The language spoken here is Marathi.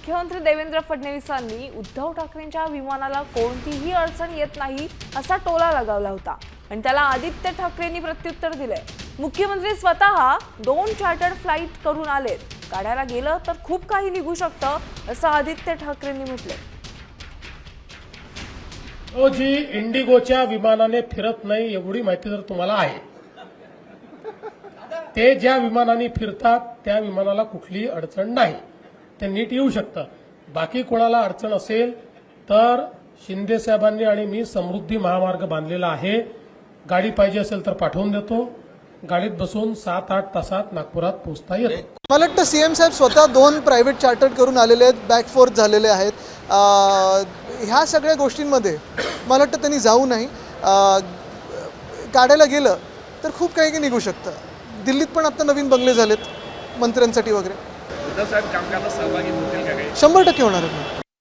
मुख्यमंत्री देवेंद्र फडणवीसांनी उद्धव ठाकरेंच्या विमानाला कोणतीही अडचण येत नाही असा टोला लगावला होता आणि त्याला आदित्य ठाकरेंनी प्रत्युत्तर दिले। मुख्यमंत्री स्वतः 2 चार्टर्ड फ्लाइट करून आलेत, काढायला गेलं तर खूप काही निघू शकतं असं आदित्य ठाकरेंनी म्हटले। तो जी इंडिगोच्या विमानाने फिरत नाही एवढी माहिती जर तुम्हाला आहे, ते ज्या विमानाने फिरतात त्या विमानाला कुठलीही अडचण नाही, ते नीट येऊ शकतं। बाकी कोणाला अडचण असेल तर शिंदे साहेबांनी आणि मी समृद्धी महामार्ग बांधलेला आहे, गाडी पाहिजे असेल तर पाठवून देतो, गाडीत बसून 7-8 तासात नागपुरात पोहोचता येतं। मला वाटतं सीएम साहेब स्वतः 2 प्रायव्हेट चार्टर्ड करून आलेले आहेत, बॅक फोर्थ झालेले आहेत। ह्या सगळ्या गोष्टींमध्ये मला वाटतं त्यांनी जाऊ नाही, काढायला गेलं तर खूप काही निघू शकतं। दिल्लीत पण आता नवीन बंगले झालेत मंत्र्यांसाठी वगैरे। उद्धव साहेब कामकाजात सहभागी होतील का काही? 100% होणार आहे।